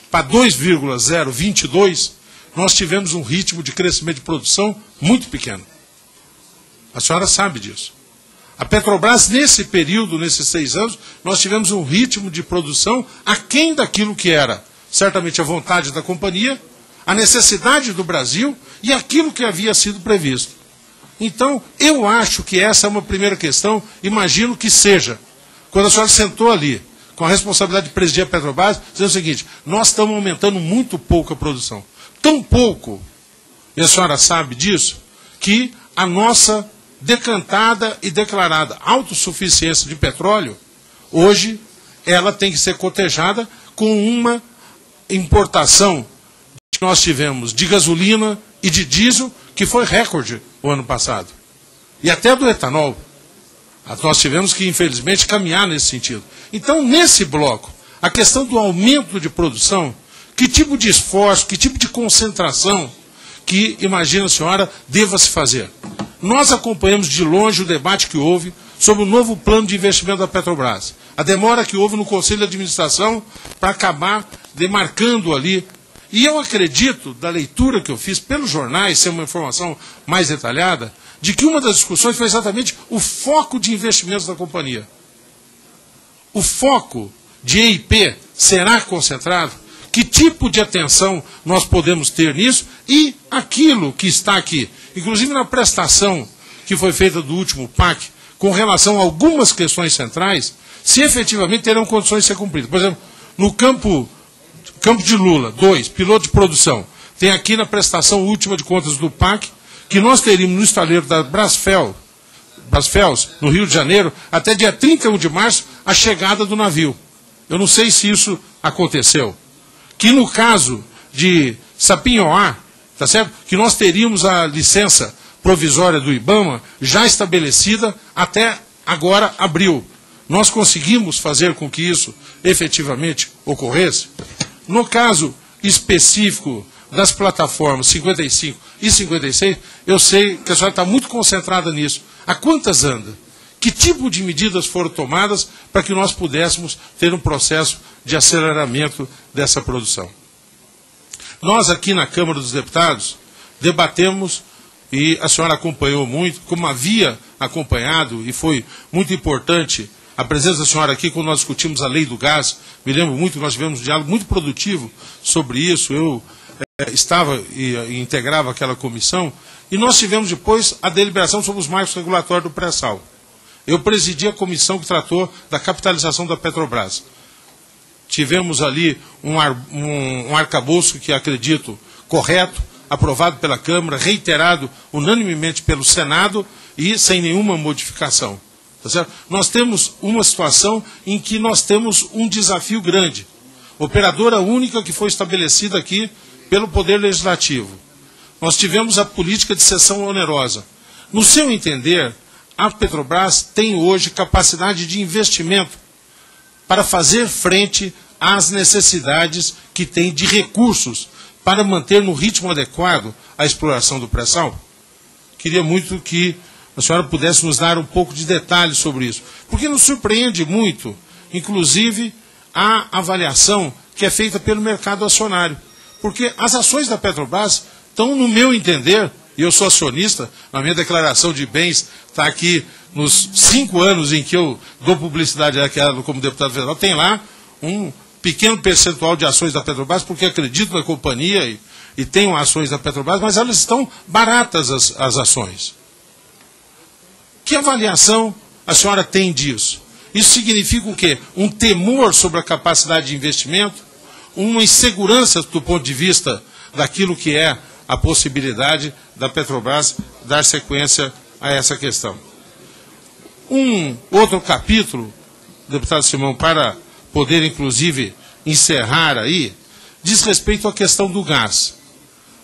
para 2,022, nós tivemos um ritmo de crescimento de produção muito pequeno. A senhora sabe disso. A Petrobras, nesse período, nesses 6 anos, nós tivemos um ritmo de produção aquém daquilo que era, certamente, a vontade da companhia, a necessidade do Brasil e aquilo que havia sido previsto. Então, eu acho que essa é uma primeira questão, imagino que seja, quando a senhora sentou ali, com a responsabilidade de presidir a Petrobras, dizendo o seguinte: nós estamos aumentando muito pouco a produção. Tão pouco, e a senhora sabe disso, que a nossa decantada e declarada autossuficiência de petróleo, hoje, ela tem que ser cotejada com uma importação que nós tivemos de gasolina e de diesel, que foi recorde o ano passado. E até do etanol. Nós tivemos que, infelizmente, caminhar nesse sentido. Então, nesse bloco, a questão do aumento de produção, que tipo de esforço, que tipo de concentração que, imagina a senhora, deva se fazer? Nós acompanhamos de longe o debate que houve sobre o novo plano de investimento da Petrobras. A demora que houve no Conselho de Administração para acabar demarcando ali. E eu acredito, da leitura que eu fiz pelos jornais, ser uma informação mais detalhada, de que uma das discussões foi exatamente o foco de investimentos da companhia. O foco de EIP será concentrado? Que tipo de atenção nós podemos ter nisso? E aquilo que está aqui, inclusive na prestação que foi feita do último PAC, com relação a algumas questões centrais, se efetivamente terão condições de ser cumpridas. Por exemplo, no Campo de Lula, 2, piloto de produção, tem aqui na prestação última de contas do PAC, que nós teríamos no estaleiro da Brasfels, no Rio de Janeiro, até dia 31 de março, a chegada do navio. Eu não sei se isso aconteceu. Que no caso de Sapinhoá, tá certo? Que nós teríamos a licença provisória do IBAMA já estabelecida até agora, abril. Nós conseguimos fazer com que isso efetivamente ocorresse? No caso específico das plataformas 55 e 56, eu sei que a senhora está muito concentrada nisso. A quantas anda? Que tipo de medidas foram tomadas para que nós pudéssemos ter um processo de aceleramento dessa produção? Nós aqui na Câmara dos Deputados debatemos, e a senhora acompanhou muito, como havia acompanhado, e foi muito importante a presença da senhora aqui quando nós discutimos a lei do gás. Me lembro muito que nós tivemos um diálogo muito produtivo sobre isso. Eu estava e integrava aquela comissão, e nós tivemos depois a deliberação sobre os marcos regulatórios do pré-sal. Eu presidi a comissão que tratou da capitalização da Petrobras. Tivemos ali um arcabouço que acredito correto, aprovado pela Câmara, reiterado unanimemente pelo Senado e sem nenhuma modificação. Tá certo? Nós temos uma situação em que nós temos um desafio grande. Operadora única que foi estabelecida aqui pelo Poder Legislativo. Nós tivemos a política de cessão onerosa. No seu entender, a Petrobras tem hoje capacidade de investimento para fazer frente às necessidades que tem de recursos para manter no ritmo adequado a exploração do pré-sal? Queria muito que a senhora pudesse nos dar um pouco de detalhes sobre isso, porque nos surpreende muito, inclusive, a avaliação que é feita pelo mercado acionário. Porque as ações da Petrobras estão, no meu entender, e eu sou acionista, na minha declaração de bens, está aqui nos 5 anos em que eu dou publicidade àquela como deputado federal, tem lá um pequeno percentual de ações da Petrobras, porque acredito na companhia e tenho ações da Petrobras, mas elas estão baratas, as ações. Que avaliação a senhora tem disso? Isso significa o quê? Um temor sobre a capacidade de investimento, uma insegurança do ponto de vista daquilo que é a possibilidade da Petrobras dar sequência a essa questão. Um outro capítulo, deputado Simão, para poder inclusive encerrar aí, diz respeito à questão do gás.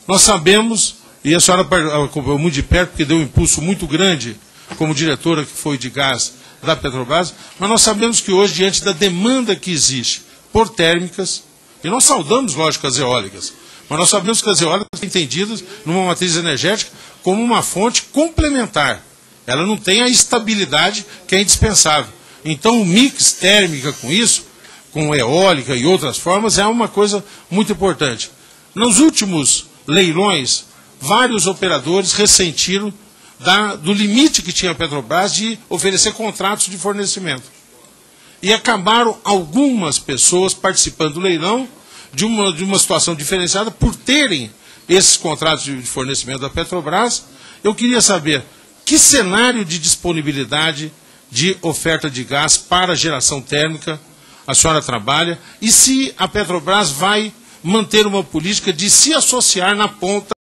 Nós sabemos, e a senhora acompanhou muito de perto, porque deu um impulso muito grande como diretora que foi de gás da Petrobras, mas nós sabemos que hoje, diante da demanda que existe por térmicas, e nós saudamos, lógico, as eólicas, mas nós sabemos que as eólicas são entendidas numa matriz energética como uma fonte complementar. Ela não tem a estabilidade que é indispensável. Então, o mix térmica com isso, com eólica e outras formas, é uma coisa muito importante. Nos últimos leilões, vários operadores ressentiram do limite que tinha a Petrobras de oferecer contratos de fornecimento. E acabaram algumas pessoas participando do leilão de uma situação diferenciada por terem esses contratos de fornecimento da Petrobras. Eu queria saber que cenário de disponibilidade de oferta de gás para geração térmica a senhora trabalha e se a Petrobras vai manter uma política de se associar na ponta